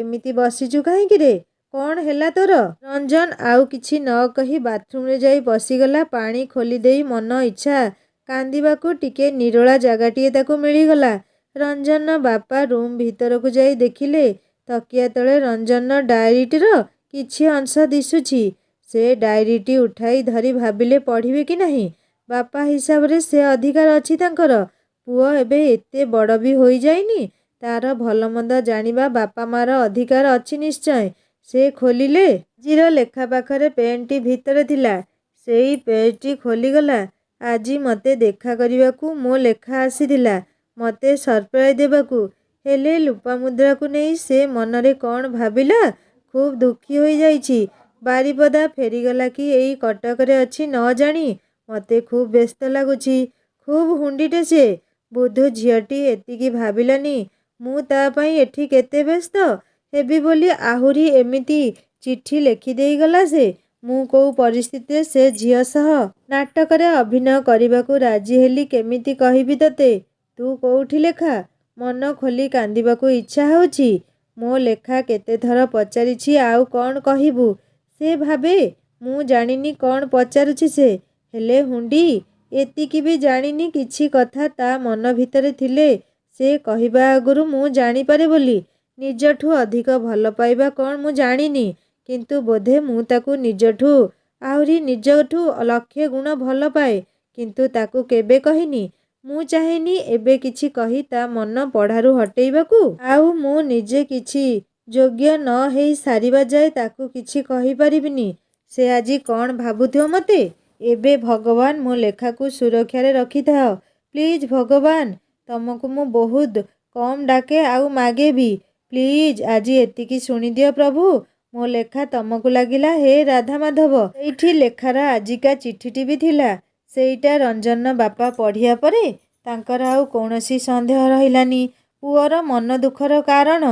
ଏମିତି ବସିଛୁ କାହିଁକିରେ? କ'ଣ ହେଲା ତୋର? ରଞ୍ଜନ ଆଉ କିଛି ନ କହି ବାଥରୁମରେ ଯାଇ ବସିଗଲା। ପାଣି ଖୋଲିଦେଇ ମନ ଇଚ୍ଛା କାନ୍ଦିବାକୁ ଟିକେ ନିରୋଳା ଜାଗାଟିଏ ତାକୁ ମିଳିଗଲା। ରଞ୍ଜନର ବାପା ରୁମ୍ ଭିତରକୁ ଯାଇ ଦେଖିଲେ ତକିଆ ତଳେ ରଞ୍ଜନର ଡାଏରୀଟିର କିଛି ଅଂଶ ଦିଶୁଛି। ସେ ଡାଏରୀଟି ଉଠାଇ ଧରି ଭାବିଲେ ପଢ଼ିବେ କି ନାହିଁ। ବାପା ହିସାବରେ ସେ ଅଧିକାର ଅଛି ତାଙ୍କର। ପୁଅ ଏବେ ଏତେ ବଡ଼ ବି ହୋଇଯାଇନି। ତାର ଭଲମନ୍ଦ ଜାଣିବା ବାପା ମା'ର ଅଧିକାର ଅଛି ନିଶ୍ଚୟ। ସେ ଖୋଲିଲେ। ଆଜିର ଲେଖା ପାଖରେ ପେନ୍‌ଟି ଭିତରେ ଥିଲା। ସେଇ ପେଜ୍‌ଟି ଖୋଲିଗଲା। ଆଜି ମୋତେ ଦେଖା କରିବାକୁ ମୋ ଲେଖା ଆସିଥିଲା, ମୋତେ ସରପ୍ରାଇଜ୍ ଦେବାକୁ। ହେଲେ ଲୋପାମୁଦ୍ରାକୁ ନେଇ ସେ ମନରେ କ'ଣ ଭାବିଲା? ଖୁବ୍ ଦୁଃଖୀ ହୋଇଯାଇଛି। ବାରିପଦା ଫେରିଗଲା କି ଏଇ କଟକରେ ଅଛି ନ ଜାଣି ମୋତେ ଖୁବ୍ ବ୍ୟସ୍ତ ଲାଗୁଛି। ଖୁବ୍ ହୁଣ୍ଡିଟେ ସେ। ବୁଦ୍ଧୁ ଝିଅଟି ଏତିକି ଭାବିଲାନି ମୁଁ ତା ପାଇଁ ଏଠି କେତେ ବ୍ୟସ୍ତ ହେବି ବୋଲି ଆହୁରି ଏମିତି ଚିଠି ଲେଖିଦେଇ ଗଲା ସେ। ମୁଁ କୋଉ ପରିସ୍ଥିତିରେ ସେ ଝିଅ ସହ ନାଟକରେ ଅଭିନୟ କରିବାକୁ ରାଜି ହେଲି କେମିତି କହିବି ତୋତେ? ତୁ କୋଉଠି ଲେଖା? ମନ ଖୋଲି କାନ୍ଦିବାକୁ ଇଚ୍ଛା ହେଉଛି। ମୋ ଲେଖା କେତେଥର ପଚାରିଛି, ଆଉ କ'ଣ କହିବୁ? ସେ ଭାବେ ମୁଁ ଜାଣିନି କ'ଣ ପଚାରୁଛି ସେ। ହେଲେ ହୁଣ୍ଡି ଏତିକି ବି ଜାଣିନି କିଛି କଥା ତା ମନ ଭିତରେ ଥିଲେ ସେ କହିବା ଆଗରୁ ମୁଁ ଜାଣିପାରେ ବୋଲି। ନିଜଠୁ ଅଧିକ ଭଲ ପାଇବା କ'ଣ ମୁଁ ଜାଣିନି, କିନ୍ତୁ ବୋଧେ ମୁଁ ତାକୁ ନିଜଠୁ ଆହୁରି ନିଜଠୁ ଲକ୍ଷେ ଗୁଣ ଭଲ ପାଏ। କିନ୍ତୁ ତାକୁ କେବେ କହିନି। ମୁଁ ଚାହେଁନି ଏବେ କିଛି କହି ତା ମନ ପଢ଼ାରୁ ହଟେଇବାକୁ। ଆଉ ମୁଁ ନିଜେ କିଛି ଯୋଗ୍ୟ ନ ହେଇ ସାରିବା ଯାଏ ତାକୁ କିଛି କହିପାରିବିନି। ସେ ଆଜି କ'ଣ ଭାବୁଥିବ ମୋତେ? ଏବେ ଭଗବାନ ମୋ ଲେଖାକୁ ସୁରକ୍ଷାରେ ରଖିଥାଅ। ପ୍ଲିଜ୍ ଭଗବାନ, ତମକୁ ମୁଁ ବହୁତ କମ୍ ଡାକେ ଆଉ ମାଗେ ବି। ପ୍ଲିଜ୍ ଆଜି ଏତିକି ଶୁଣିଦିଅ ପ୍ରଭୁ। ମୋ ଲେଖା ତମକୁ ଲାଗିଲା। ହେ ରାଧାମାଧବ। ସେଇଠି ଲେଖାର ଆଜିକା ଚିଠିଟି ବି ଥିଲା। ସେଇଟା ରଞ୍ଜନର ବାପା ପଢ଼ିବା ପରେ ତାଙ୍କର ଆଉ କୌଣସି ସନ୍ଦେହ ରହିଲାନି ପୁଅର ମନ ଦୁଃଖର କାରଣ।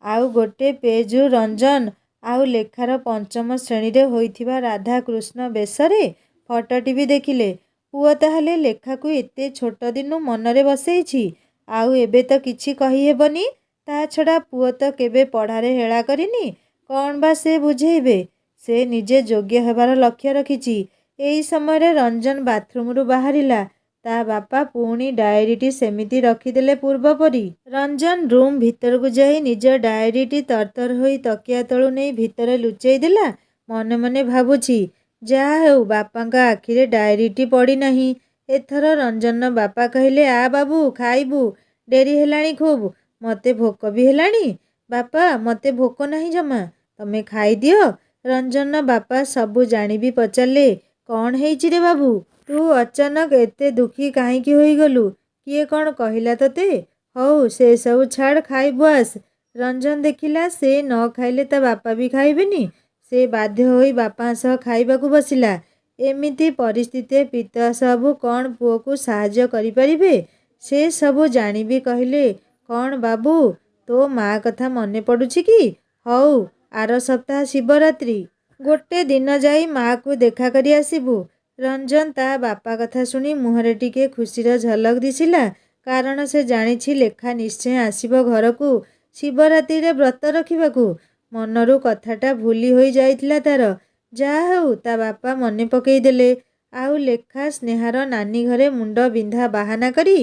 ଆଉ ଗୋଟେ ପେଜ୍‌ରୁ ରଞ୍ଜନ ଆଉ ଲେଖାର ପଞ୍ଚମ ଶ୍ରେଣୀରେ ହୋଇଥିବା ରାଧାକୃଷ୍ଣ ବେଶରେ ଫଟୋଟି ବି ଦେଖିଲେ। ପୁଅ ତାହେଲେ ଲେଖାକୁ ଏତେ ଛୋଟ ଦିନୁ ମନରେ ବସେଇଛି। ଆଉ ଏବେ ତ କିଛି କହିହେବନି। ତା ଛଡ଼ା ପୁଅ ତ କେବେ ପଢ଼ାରେ ହେଳା କରିନି। କ'ଣ ବା ସେ ବୁଝେଇବେ? ସେ ନିଜେ ଯୋଗ୍ୟ ହେବାର ଲକ୍ଷ୍ୟ ରଖିଛି। ଏଇ ସମୟରେ ରଞ୍ଜନ ବାଥରୁମରୁ ବାହାରିଲା। ତା ବାପା ପୁଣି ଡାଏରୀଟି ସେମିତି ରଖିଦେଲେ ପୂର୍ବ ପରି। ରଞ୍ଜନ ରୁମ୍ ଭିତରକୁ ଯାଇ ନିଜ ଡାଏରୀଟି ତରତର ହୋଇ ତକିଆ ତଳୁ ନେଇ ଭିତରେ ଲୁଚେଇ ଦେଲା। ମନେ ମନେ ଭାବୁଛି, ଯାହା ହେଉ ବାପାଙ୍କ ଆଖିରେ ଡାଏରୀଟି ପଡ଼ିନାହିଁ। ଏଥର ରଞ୍ଜନର ବାପା କହିଲେ, ଆ ବାବୁ, ଖାଇବୁ। ଡେରି ହେଲାଣି ଖୁବ୍। ମୋତେ ଭୋକ ବି ହେଲାଣି। ବାପା, ମୋତେ ଭୋକ ନାହିଁ ଜମା। ତମେ ଖାଇଦିଅ। ରଞ୍ଜନର ବାପା ସବୁ ଜାଣି ବି ପଚାରିଲେ, କ'ଣ ହେଇଛି ରେ ବାବୁ? ତୁ ଅଚାନକ ଏତେ ଦୁଃଖୀ କାହିଁକି ହୋଇଗଲୁ? କିଏ କ'ଣ କହିଲା ତୋତେ? ହଉ ସେସବୁ ଛାଡ଼, ଖାଇବୁ ଆସ। ରଞ୍ଜନ ଦେଖିଲା ସେ ନ ଖାଇଲେ ତା ବାପା ବି ଖାଇବେନି। ସେ ବାଧ୍ୟ ହୋଇ ବାପାଙ୍କ ସହ ଖାଇବାକୁ ବସିଲା। ଏମିତି ପରିସ୍ଥିତିରେ ପିତା ସବୁ କ'ଣ ପୁଅକୁ ସାହାଯ୍ୟ କରିପାରିବେ? ସେ ସବୁ ଜାଣି ବି କହିଲେ, କ'ଣ ବାବୁ, ତୋ ମା' କଥା ମନେ ପଡ଼ୁଛି କି? ହଉ, ଆର ସପ୍ତାହ ଶିବରାତ୍ରି। ଗୋଟେ ଦିନ ଯାଇ ମା'କୁ ଦେଖା କରି ଆସିବୁ। ରଞ୍ଜନ ତା ବାପା କଥା ଶୁଣି ମୁହଁରେ ଟିକେ ଖୁସିର ଝଲକ ଦିଶିଲା। କାରଣ ସେ ଜାଣିଛି ଲେଖା ନିଶ୍ଚୟ ଆସିବ ଘରକୁ ଶିବରାତ୍ରିରେ ବ୍ରତ ରଖିବାକୁ। ମନରୁ କଥାଟା ଭୁଲି ହୋଇ ଯାଇଥିଲା ତାର। ଯାହା ହେଉ ତା ବାପା ମନେ ପକେଇ ଦେଲେ। ଆଉ ଲେଖା ସ୍ନେହାର ନାନୀ ଘରେ ମୁଣ୍ଡ ବିନ୍ଧା ବାହାନା କରି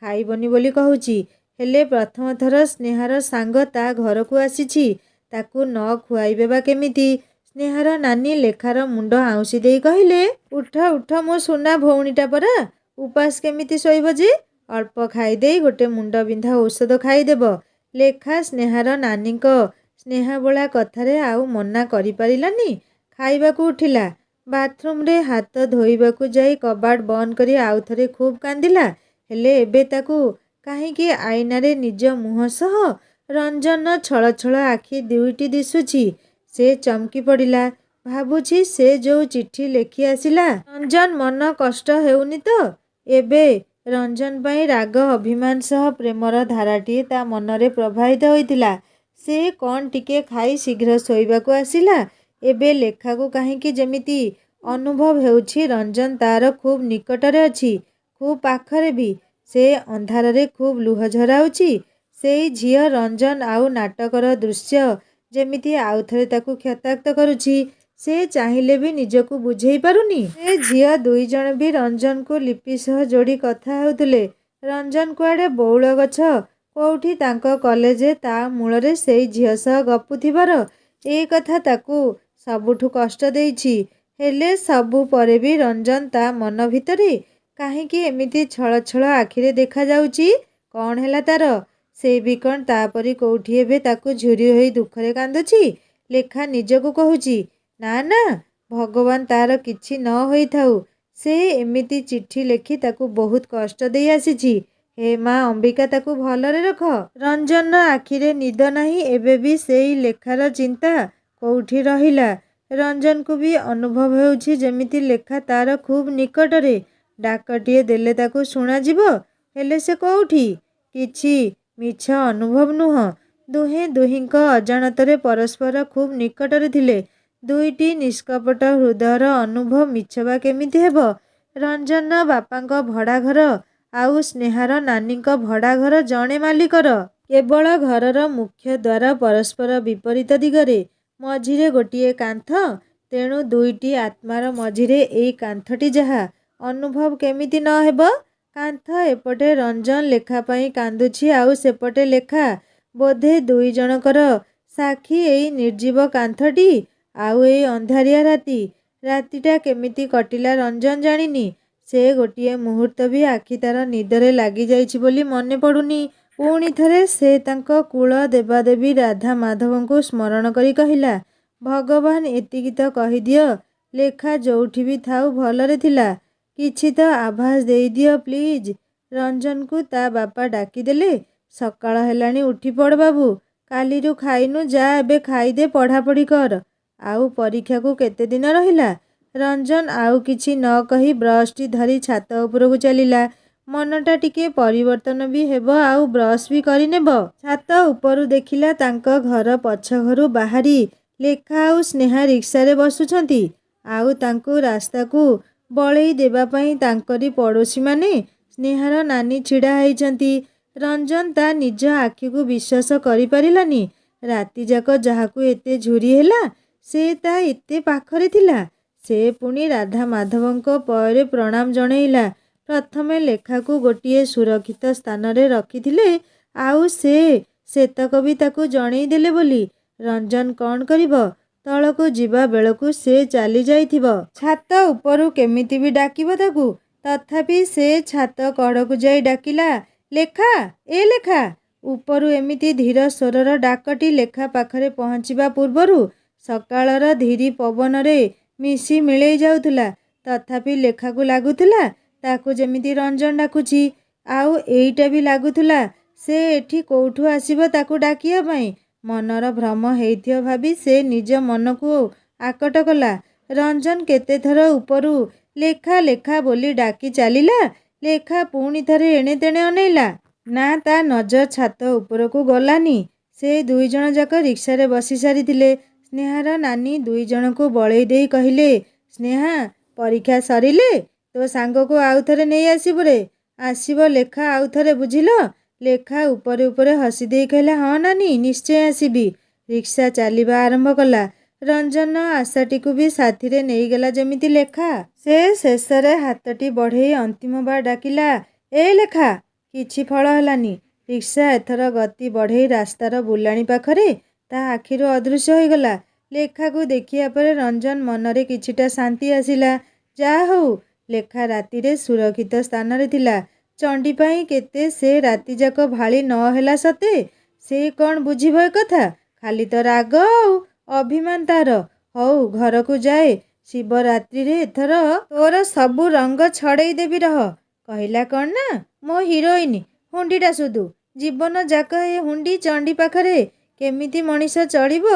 ଖାଇବନି ବୋଲି କହୁଛି। ହେଲେ ପ୍ରଥମ ଥର ସ୍ନେହାର ସାଙ୍ଗ ତା ଘରକୁ ଆସିଛି। ତାକୁ ନ ଖୁଆଇବେ ବା କେମିତି? ସ୍ନେହାର ନାନୀ ଲେଖାର ମୁଣ୍ଡ ଆଉଁସି ଦେଇ କହିଲେ, ଉଠ ଉଠ ମୋ ସୁନା ଭଉଣୀଟା ପରା। ଉପାସ କେମିତି ଶୋଇବ ଯେ? ଅଳ୍ପ ଖାଇଦେଇ ଗୋଟେ ମୁଣ୍ଡ ବିନ୍ଧା ଔଷଧ ଖାଇଦେବ। ଲେଖା ସ୍ନେହାର ନାନୀଙ୍କ ସ୍ନେହାବୋଳା କଥାରେ ଆଉ ମନା କରିପାରିଲାନି। ଖାଇବାକୁ ଉଠିଲା। ବାଥରୁମରେ ହାତ ଧୋଇବାକୁ ଯାଇ କବାଟ ବନ୍ଦ କରି ଆଉଥରେ ଖୁବ୍ କାନ୍ଦିଲା। ହେଲେ ଏବେ ତାକୁ କାହିଁକି ଆଇନାରେ ନିଜ ମୁହଁ ସହ ରଞ୍ଜନର ଛଳଛଳ ଆଖି ଦୁଇଟି ଦିଶୁଛି। ସେ ଚମକି ପଡ଼ିଲା। ଭାବୁଛି ସେ ଯୋଉ ଚିଠି ଲେଖି ଆସିଲା। ରଞ୍ଜନ ମନ କଷ୍ଟ ହେଉନି ତ? ଏବେ ରଞ୍ଜନ ପାଇଁ ରାଗ ଅଭିମାନ ସହ ପ୍ରେମର ଧାରାଟିଏ ତା ମନରେ ପ୍ରବାହିତ ହୋଇଥିଲା। ସେ କ'ଣ ଟିକେ ଖାଇ ଶୀଘ୍ର ଶୋଇବାକୁ ଆସିଲା। ଏବେ ଲେଖାକୁ କାହିଁକି ଯେମିତି ଅନୁଭବ ହେଉଛି ରଞ୍ଜନ ତାର ଖୁବ୍ ନିକଟରେ ଅଛି, ଖୁବ୍ ପାଖରେ ବି। ସେ ଅନ୍ଧାରରେ ଖୁବ୍ ଲୁହ ଝରାଉଛି। ସେଇ ଝିଅ ରଞ୍ଜନ ଆଉ ନାଟକର ଦୃଶ୍ୟ ଯେମିତି ଆଉଥରେ ତାକୁ କ୍ଷତାକ୍ତ କରୁଛି। ସେ ଚାହିଁଲେ ବି ନିଜକୁ ବୁଝେଇ ପାରୁନି। ସେ ଝିଅ ଦୁଇଜଣ ବି ରଞ୍ଜନକୁ ଲିପି ସହ ଯୋଡ଼ି କଥା ହେଉଥିଲେ। ରଞ୍ଜନ କୁଆଡ଼େ ବଉଳ ଗଛ କୋଉଠି ତାଙ୍କ କଲେଜ ତା ମୂଳରେ ସେଇ ଝିଅ ସହ ଗପୁଥିବାର ଏ କଥା ତାକୁ ସବୁଠୁ କଷ୍ଟ ଦେଇଛି। ହେଲେ ସବୁ ପରେ ବି ରଞ୍ଜନ ତା ମନ ଭିତରେ କାହିଁକି ଏମିତି ଛଳ ଛଳ ଆଖିରେ ଦେଖାଯାଉଛି? କ'ଣ ହେଲା ତାର? ସେ ବି କ'ଣ ତାପରି କୋଉଠି ଏବେ ତାକୁ ଝୁରି ହୋଇ ଦୁଃଖରେ କାନ୍ଦୁଛି? ଲେଖା ନିଜକୁ କହୁଛି, ନା ନା, ଭଗବାନ ତାର କିଛି ନ ହୋଇଥାଉ। ସେ ଏମିତି ଚିଠି ଲେଖି ତାକୁ ବହୁତ କଷ୍ଟ ଦେଇ ଆସିଛି। ହେ ମା ଅମ୍ବିକା ତାକୁ ଭଲରେ ରଖ। ରଞ୍ଜନର ଆଖିରେ ନିଦ ନାହିଁ। ଏବେ ବି ସେଇ ଲେଖାର ଚିନ୍ତା କୋଉଠି ରହିଲା। ରଞ୍ଜନକୁ ବି ଅନୁଭବ ହେଉଛି ଯେମିତି ଲେଖା ତାର ଖୁବ୍ ନିକଟରେ। ଡାକଟିଏ ଦେଲେ ତାକୁ ଶୁଣାଯିବ। ହେଲେ ସେ କୋଉଠି? କିଛି ମିଛ ଅନୁଭବ ନୁହଁ। ଦୁହେଁ ଦୁହିଁଙ୍କ ଅଜାଣତରେ ପରସ୍ପର ଖୁବ୍ ନିକଟରେ ଥିଲେ। ଦୁଇଟି ନିଷ୍କପଟ ହୃଦୟର ଅନୁଭବ ମିଛ ବା କେମିତି ହେବ? ରଞ୍ଜନର ବାପାଙ୍କ ଭଡ଼ାଘର ଆଉ ସ୍ନେହାର ନାନୀଙ୍କ ଭଡ଼ାଘର ଜଣେ ମାଲିକର। କେବଳ ଘରର ମୁଖ୍ୟ ଦ୍ୱାର ପରସ୍ପର ବିପରୀତ ଦିଗରେ। ମଝିରେ ଗୋଟିଏ କାନ୍ଥ। ତେଣୁ ଦୁଇଟି ଆତ୍ମାର ମଝିରେ ଏଇ କାନ୍ଥଟି ଯାହା। ଅନୁଭବ କେମିତି ନ ହେବ? କାନ୍ଥ ଏପଟେ ରଞ୍ଜନ ଲେଖା ପାଇଁ କାନ୍ଦୁଛି ଆଉ ସେପଟେ ଲେଖା। ବୋଧେ ଦୁଇ ଜଣଙ୍କର ସାକ୍ଷୀ ଏଇ ନିର୍ଜୀବ କାନ୍ଥଟି ଆଉ ଏଇ ଅନ୍ଧାରିଆ ରାତି। ରାତିଟା କେମିତି କଟିଲା ରଞ୍ଜନ ଜାଣିନି। ସେ ଗୋଟିଏ ମୁହୂର୍ତ୍ତ ବି ଆଖି ତାର ନିଦରେ ଲାଗିଯାଇଛି ବୋଲି ମନେ ପଡ଼ୁନି। ପୁଣି ଥରେ ସେ ତାଙ୍କ କୁଳ ଦେବାଦେବୀ ରାଧା ମାଧବଙ୍କୁ ସ୍ମରଣ କରି କହିଲା, ଭଗବାନ ଏତିକି ତ କହିଦିଅ ଲେଖା ଯୋଉଠି ବି ଥାଉ ଭଲରେ ଥିଲା। କିଛି ତ ଆଭାସ ଦେଇଦିଅ ପ୍ଲିଜ୍। ରଞ୍ଜନକୁ ତା ବାପା ଡାକିଦେଲେ। ସକାଳ ହେଲାଣି, ଉଠିପଡ଼ ବାବୁ। କାଲିରୁ ଖାଇନୁ, ଯା ଏବେ ଖାଇଦେ, ପଢ଼ାପଢ଼ି କର। ଆଉ ପରୀକ୍ଷାକୁ କେତେ ଦିନ ରହିଲା? ରଞ୍ଜନ ଆଉ କିଛି ନ କହି ବ୍ରସଟି ଧରି ଛାତ ଉପରକୁ ଚାଲିଲା। ମନଟା ଟିକେ ପରିବର୍ତ୍ତନ ବି ହେବ ଆଉ ବ୍ରସ୍ ବି କରିନେବ। ଛାତ ଉପରୁ ଦେଖିଲା ତାଙ୍କ ଘର ପଛ ଘରୁ ବାହାରି ଲେଖା ଆଉ ସ୍ନେହା ରିକ୍ସାରେ ବସୁଛନ୍ତି। ଆଉ ତାଙ୍କୁ ରାସ୍ତାକୁ ବଳେଇ ଦେବା ପାଇଁ ତାଙ୍କରି ପଡ଼ୋଶୀମାନେ ସ୍ନେହାର ନାନୀ ଛିଡ଼ା ହେଇଛନ୍ତି। ରଞ୍ଜନ ତା ନିଜ ଆଖିକୁ ବିଶ୍ୱାସ କରିପାରିଲାନି। ରାତିଯାକ ଯାହାକୁ ଏତେ ଝୁରି ହେଲା ସେ ତା ଏତେ ପାଖରେ ଥିଲା। ସେ ପୁଣି ରାଧା ମାଧବଙ୍କ ପୟରେ ପ୍ରଣାମ ଜଣେଇଲା। ପ୍ରଥମେ ଲେଖାକୁ ଗୋଟିଏ ସୁରକ୍ଷିତ ସ୍ଥାନରେ ରଖିଥିଲେ ଆଉ ସେତକ ବି ତାକୁ ଜଣେଇ ଦେଲେ ବୋଲି। ରଞ୍ଜନ କ'ଣ କରିବ? ତଳକୁ ଯିବା ବେଳକୁ ସେ ଚାଲି ଯାଇଥିବ। ଛାତ ଉପରୁ କେମିତି ବି ଡାକିବ ତାକୁ। ତଥାପି ସେ ଛାତ କଡ଼କୁ ଯାଇ ଡାକିଲା, ଲେଖା, ଏ ଲେଖା। ଉପରୁ ଏମିତି ଧୀର ସ୍ୱରର ଡାକଟି ଲେଖା ପାଖରେ ପହଞ୍ଚିବା ପୂର୍ବରୁ ସକାଳର ଧୀରି ପବନରେ ମିଶି ମିଳେଇ ଯାଉଥିଲା। ତଥାପି ଲେଖାକୁ ଲାଗୁଥିଲା ତାକୁ ଯେମିତି ରଞ୍ଜନ ଡାକୁଛି। ଆଉ ଏଇଟା ବି ଲାଗୁଥିଲା ସେ ଏଠି କୋଉଠୁ ଆସିବ ତାକୁ ଡାକିବା ପାଇଁ। ମନର ଭ୍ରମ ହେଇଥିବ ଭାବି ସେ ନିଜ ମନକୁ ଆକଟ କଲା। ରଞ୍ଜନ କେତେଥର ଉପରୁ ଲେଖା ଲେଖା ବୋଲି ଡାକି ଚାଲିଲା। ଲେଖା ପୁଣି ଥରେ ଏଣେ ତେଣେ ଅନେଇଲା। ନା, ତା ନଜର ଛାତ ଉପରକୁ ଗଲାନି। ସେ ଦୁଇଜଣ ଯାକ ରିକ୍ସାରେ ବସି ସାରିଥିଲେ। ସ୍ନେହାର ନାନୀ ଦୁଇଜଣଙ୍କୁ ବଳେଇ ଦେଇ କହିଲେ, ସ୍ନେହା, ପରୀକ୍ଷା ସରିଲେ ତୋ ସାଙ୍ଗକୁ ଆଉଥରେ ନେଇ ଆସିବୁ ରେ। ଆସିବ ଲେଖା ଆଉଥରେ, ବୁଝିଲ? ଲେଖା ଉପରେ ଉପରେ ହସି ଦେଇ କହିଲା, ହଁ ନାନୀ, ନିଶ୍ଚୟ ଆସିବି। ରିକ୍ସା ଚାଲିବା ଆରମ୍ଭ କଲା। ରଞ୍ଜନ ଆଶାଟିକୁ ବି ସାଥିରେ ନେଇଗଲା ଯେମିତି ଲେଖା। ସେ ଶେଷରେ ହାତଟି ବଢ଼େଇ ଅନ୍ତିମବାର ଡାକିଲା, ଏ ଲେଖା। କିଛି ଫଳ ହେଲାନି। ରିକ୍ସା ଏଥର ଗତି ବଢ଼େଇ ରାସ୍ତାର ବୁଲାଣି ପାଖରେ ତା ଆଖିରୁ ଅଦୃଶ୍ୟ ହୋଇଗଲା। ଲେଖାକୁ ଦେଖିବା ପରେ ରଞ୍ଜନ ମନରେ କିଛିଟା ଶାନ୍ତି ଆସିଲା। ଯାହା ହଉ ଲେଖା ରାତିରେ ସୁରକ୍ଷିତ ସ୍ଥାନରେ ଥିଲା। ଚଣ୍ଡୀ ପାଇଁ କେତେ ସେ ରାତିଯାକ ଭାଳି ନ ହେଲା ସତେ ସେ କ'ଣ ବୁଝିବ ଏ କଥା? ଖାଲି ତ ରାଗ ଆଉ ଅଭିମାନ ତା'ର। ହଉ ଘରକୁ ଯାଏ, ଶିବରାତ୍ରିରେ ଏଥର ତୋର ସବୁ ରଙ୍ଗ ଛଡ଼େଇ ଦେବି ରହ। କହିଲା କ'ଣ ନା ମୋ ହିରୋଇନ୍ ହୁଣ୍ଡିଟା ସୁଧୁ। ଜୀବନ ଯାକ ଏ ହୁଣ୍ଡି ଚଣ୍ଡୀ ପାଖରେ କେମିତି ମଣିଷ ଚଳିବ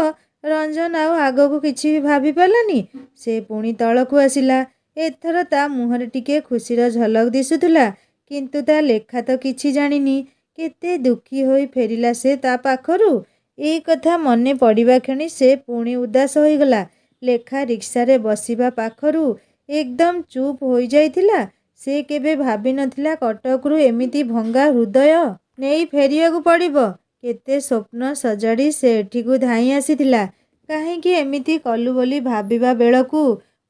ରଞ୍ଜନ ଆଉ ଆଗକୁ କିଛି ବି ଭାବି ପାରିଲାନି। ସେ ପୁଣି ତଳକୁ ଆସିଲା। ଏଥର ତା ମୁହଁରେ ଟିକେ ଖୁସିର ଝଲକ ଦିଶୁଥିଲା। କିନ୍ତୁ ତା ଲେଖା ତ କିଛି ଜାଣିନି। କେତେ ଦୁଃଖୀ ହୋଇ ଫେରିଲା ସେ ତା ପାଖରୁ। ଏଇ କଥା ମନେ ପଡ଼ିବା କ୍ଷଣି ସେ ପୁଣି ଉଦାସ ହୋଇଗଲା। ଲେଖା ରିକ୍ସାରେ ବସିବା ପାଖରୁ ଏକଦମ ଚୁପ୍ ହୋଇଯାଇଥିଲା। ସେ କେବେ ଭାବିନଥିଲା କଟକରୁ ଏମିତି ଭଙ୍ଗା ହୃଦୟ ନେଇ ଫେରିବାକୁ ପଡ଼ିବ। କେତେ ସ୍ୱପ୍ନ ସଜାଡ଼ି ସେ ଏଠିକୁ ଧାଇଁ ଆସିଥିଲା। କାହିଁକି ଏମିତି କଲୁ ବୋଲି ଭାବିବା ବେଳକୁ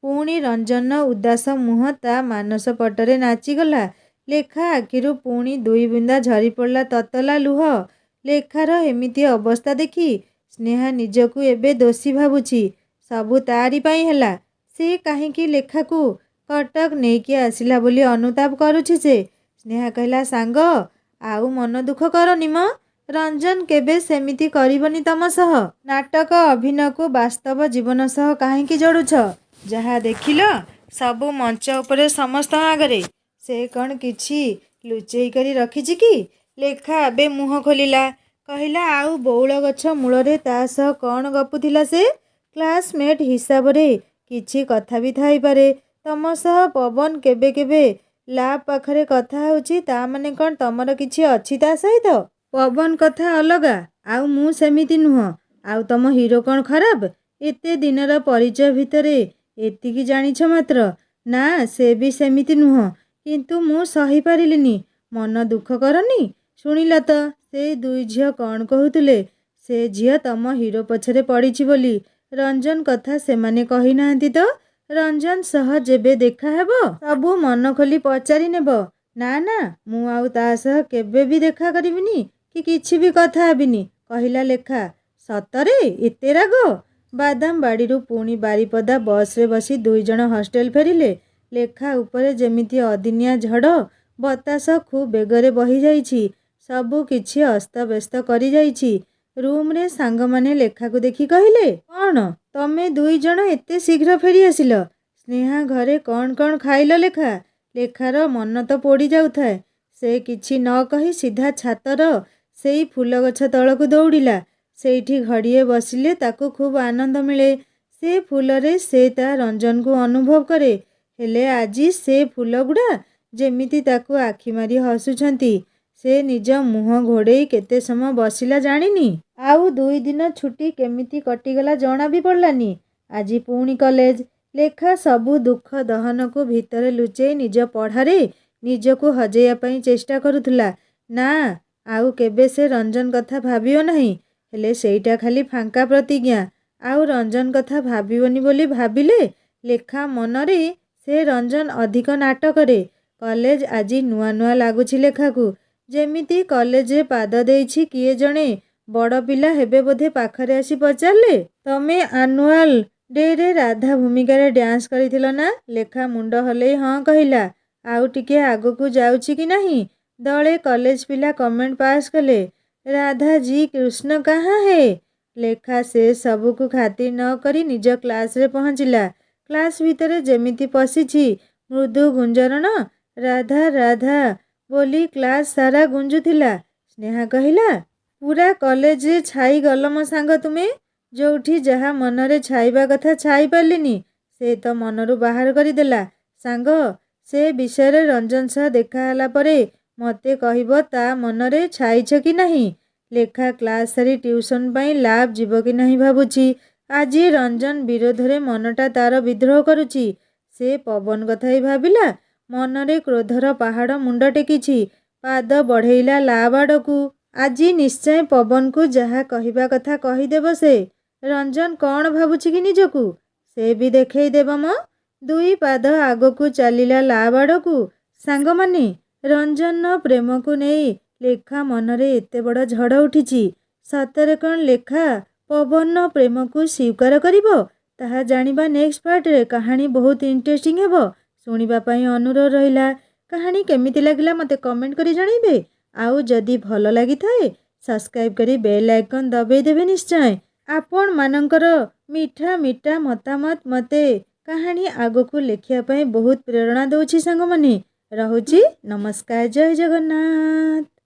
ପୁଣି ରଞ୍ଜନର ଉଦାସ ମୁହଁ ତା ମାନସ ପଟରେ ନାଚିଗଲା। ଲେଖା ଆଖିରୁ ପୁଣି ଦୁଇ ବୁନ୍ଦା ଝରିପଡ଼ିଲା ତତଲା ଲୁହ। ଲେଖାର ଏମିତି ଅବସ୍ଥା ଦେଖି ସ୍ନେହା ନିଜକୁ ଏବେ ଦୋଷୀ ଭାବୁଛି। ସବୁ ତାରି ପାଇଁ ହେଲା। ସେ କାହିଁକି ଲେଖାକୁ କଟକ ନେଇକି ଆସିଲା ବୋଲି ଅନୁତାପ କରୁଛି ସେ। ସ୍ନେହା କହିଲା, ସାଙ୍ଗ ଆଉ ମନ ଦୁଃଖ କରନି ମ। ରଞ୍ଜନ କେବେ ସେମିତି କରିବନି ତମ ସହ। ନାଟକ ଅଭିନୟକୁ ବାସ୍ତବ ଜୀବନ ସହ କାହିଁକି ଯୋଡ଼ୁଛ? ଯାହା ଦେଖିଲ ସବୁ ମଞ୍ଚ ଉପରେ ସମସ୍ତଙ୍କ ଆଗରେ। ସେ କ'ଣ କିଛି ଲୁଚେଇ କରି ରଖିଛି କି? ଲେଖା ଏବେ ମୁହଁ ଖୋଲିଲା। କହିଲା, ଆଉ ବଉଳ ଗଛ ମୂଳରେ ତା ସହ କ'ଣ ଗପୁଥିଲା ସେ? କ୍ଲାସମେଟ୍ ହିସାବରେ କିଛି କଥା ବି ଥାଇପାରେ। ତମ ସହ ପବନ କେବେ କେବେ ଲ୍ୟାବ୍ ପାଖରେ କଥା ହେଉଛି, ତା ମାନେ କ'ଣ ତମର କିଛି ଅଛି ତା ସହିତ? ପବନ କଥା ଅଲଗା, ଆଉ ମୁଁ ସେମିତି ନୁହଁ। ଆଉ ତମ ହିରୋ କ'ଣ ଖରାପ? ଏତେ ଦିନର ପରିଚୟ ଭିତରେ ଏତିକି ଜାଣିଛ ମାତ୍ର। ନା ସେ ବି ସେମିତି ନୁହଁ। କିନ୍ତୁ ମୁଁ ସହିପାରିଲିନି। ମନ ଦୁଃଖ କରନି। ଶୁଣିଲ ତ ସେ ଦୁଇ ଝିଅ କ'ଣ କହୁଥିଲେ? ସେ ଝିଅ ତମ ହିରୋ ପଛରେ ପଡ଼ିଛି ବୋଲି। ରଞ୍ଜନ କଥା ସେମାନେ କହିନାହାନ୍ତି ତ? ରଞ୍ଜନ ସହ ଯେବେ ଦେଖା ହେବ ସବୁ ମନ ଖୋଲି ପଚାରି ନେବ। ନା ନା, ମୁଁ ଆଉ ତା ସହ କେବେ ବି ଦେଖା କରିବିନି କି କିଛି ବି କଥା ହେବିନି, କହିଲା ଲେଖା। ସତରେ ଏତେ ରାଗ? ବାଦାମବାଡ଼ିରୁ ପୁଣି ବାରିପଦା ବସ୍ରେ ବସି ଦୁଇଜଣ ହଷ୍ଟେଲ ଫେରିଲେ। ଲେଖା ଉପରେ ଯେମିତି ଅଦିନିଆ ଝଡ଼ ବତାସ ଖୁବ୍ ବେଗରେ ବହିଯାଇଛି। ସବୁ କିଛି ଅସ୍ତବ୍ୟସ୍ତ କରିଯାଇଛି। ରୁମ୍ରେ ସାଙ୍ଗମାନେ ଲେଖାକୁ ଦେଖି କହିଲେ, କ'ଣ ତମେ ଦୁଇଜଣ ଏତେ ଶୀଘ୍ର ଫେରି ଆସିଲ? ସ୍ନେହା ଘରେ କ'ଣ ଖାଇଲ ଲେଖା? ଲେଖାର ମନ ତ ପୋଡ଼ି ଯାଉଥାଏ। ସେ କିଛି ନ କହି ସିଧା ଛାତର ସେଇ ଫୁଲଗଛ ତଳକୁ ଦୌଡ଼ିଲା। ସେଇଠି ଘଡ଼ିଏ ବସିଲେ ତାକୁ ଖୁବ୍ ଆନନ୍ଦ ମିଳେ। ସେ ଫୁଲରେ ସେ ତା ରଞ୍ଜନକୁ ଅନୁଭବ କରେ। ହେଲେ ଆଜି ସେ ଫୁଲଗୁଡ଼ା ଯେମିତି ତାକୁ ଆଖି ମାରି ହସୁଛନ୍ତି। ସେ ନିଜ ମୁହଁ ଘୋଡ଼େଇ କେତେ ସମୟ ବସିଲା ଜାଣିନି। ଆଉ 2 ଦିନ ଛୁଟି କେମିତି କଟିଗଲା ଜଣା ବି ପଡ଼ିଲାନି। ଆଜି ପୁଣି କଲେଜ। ଲେଖା ସବୁ ଦୁଃଖ ଦହନକୁ ଭିତରେ ଲୁଚେଇ ନିଜ ପଢ଼ାରେ ନିଜକୁ ହଜେଇବା ପାଇଁ ଚେଷ୍ଟା କରୁଥିଲା। ନା, ଆଉ କେବେ ସେ ରଞ୍ଜନ କଥା ଭାବିବ ନାହିଁ। ହେଲେ ସେଇଟା ଖାଲି ଫାଙ୍କା ପ୍ରତିଜ୍ଞା। ଆଉ ରଞ୍ଜନ କଥା ଭାବିବନି ବୋଲି ଭାବିଲେ ଲେଖା ମନରେ ସେ ରଞ୍ଜନ ଅଧିକ ନାଟକରେ। କଲେଜ ଆଜି ନୂଆ ନୂଆ ଲାଗୁଛି ଲେଖାକୁ। ଯେମିତି କଲେଜରେ ପାଦ ଦେଇଛି କିଏ ଜଣେ ବଡ଼ ପିଲା ହେବେ ବୋଧେ ପାଖରେ ଆସି ପଚାରିଲେ, ତମେ ଆନୁଆଲ ଡେରେ ରାଧା ଭୂମିକାରେ ଡ୍ୟାନ୍ସ କରିଥିଲ ନା? ଲେଖା ମୁଣ୍ଡ ହଲେଇ ହଁ କହିଲା। ଆଉ ଟିକେ ଆଗକୁ ଯାଉଛି କି ନାହିଁ ଦଳେ କଲେଜ ପିଲା କମେଣ୍ଟ ପାସ୍ କଲେ, ରାଧା ଜି କୃଷ୍ଣ କାହାଁ ହେ? ଲେଖା ସେ ସବୁକୁ ଖାତିର ନ କରି ନିଜ କ୍ଲାସରେ ପହଞ୍ଚିଲା। କ୍ଲାସ ଭିତରେ ଯେମିତି ପଶିଛି ମୃଦୁ ଗୁଞ୍ଜରଣ ରାଧା ରାଧା ବୋଲି କ୍ଲାସ ସାରା ଗୁଞ୍ଜୁଥିଲା। ସ୍ନେହା କହିଲା, ପୁରା କଲେଜରେ ଛାଇ ଗଲ ମୋ ସାଙ୍ଗ ତୁମେ। ଯୋଉଠି ଯାହା ମନରେ ଛାଇବା କଥା ଛାଇ ପାରିଲିନି ସେ ତ ମନରୁ ବାହାର କରିଦେଲା। ସାଙ୍ଗ, ସେ ବିଷୟରେ ରଞ୍ଜନ ସହ ଦେଖା ହେଲା ପରେ ମୋତେ କହିବ ତା ମନରେ ଛାଇଛ କି ନାହିଁ। ଲେଖା କ୍ଲାସ ସାରି ଟ୍ୟୁସନ ପାଇଁ ଲ୍ୟାବ୍ ଯିବ କି ନାହିଁ ଭାବୁଛି। ଆଜି ରଞ୍ଜନ ବିରୋଧରେ ମନଟା ତାର ବିଦ୍ରୋହ କରୁଛି। ସେ ପବନ କଥା ହିଁ ଭାବିଲା। ମନରେ କ୍ରୋଧର ପାହାଡ଼ ମୁଣ୍ଡ ଟେକିଛି। ପାଦ ବଢ଼େଇଲା ଲ୍ୟାବ୍ ଆଡ଼କୁ। ଆଜି ନିଶ୍ଚୟ ପବନକୁ ଯାହା କହିବା କଥା କହିଦେବ ସେ। ରଞ୍ଜନ କ'ଣ ଭାବୁଛି କି ନିଜକୁ ସେ ବି ଦେଖେଇ ଦେବ ମ। 2 ପାଦ ଆଗକୁ ଚାଲିଲା ଲ୍ୟାବ୍ ଆଡ଼କୁ। ସାଙ୍ଗମାନେ, ରଞ୍ଜନର ପ୍ରେମକୁ ନେଇ ଲେଖା ମନରେ ଏତେ ବଡ଼ ଝଡ଼ ଉଠିଛି। ସତରେ କ'ଣ ଲେଖା ପବନର ପ୍ରେମକୁ ସ୍ୱୀକାର କରିବ? ତାହା ଜାଣିବା ନେକ୍ସଟ ପାର୍ଟରେ। କାହାଣୀ ବହୁତ ଇଣ୍ଟରେଷ୍ଟିଂ ହେବ। ଶୁଣିବା ପାଇଁ ଅନୁରୋଧ ରହିଲା। କାହାଣୀ କେମିତି ଲାଗିଲା ମୋତେ କମେଣ୍ଟ କରି ଜଣାଇବେ। ଆଉ ଯଦି ଭଲ ଲାଗିଥାଏ ସବସ୍କ୍ରାଇବ୍ କରି ବେଲ୍ ଆଇକନ୍ ଦବାଇ ଦେବେ ନିଶ୍ଚୟ। ଆପଣମାନଙ୍କର ମିଠା ମିଠା ମତାମତ ମୋତେ କାହାଣୀ ଆଗକୁ ଲେଖିବା ପାଇଁ ବହୁତ ପ୍ରେରଣା ଦେଉଛି ସାଙ୍ଗମାନେ। ରହୁଛି। ନମସ୍କାର। ଜୟ ଜଗନ୍ନାଥ।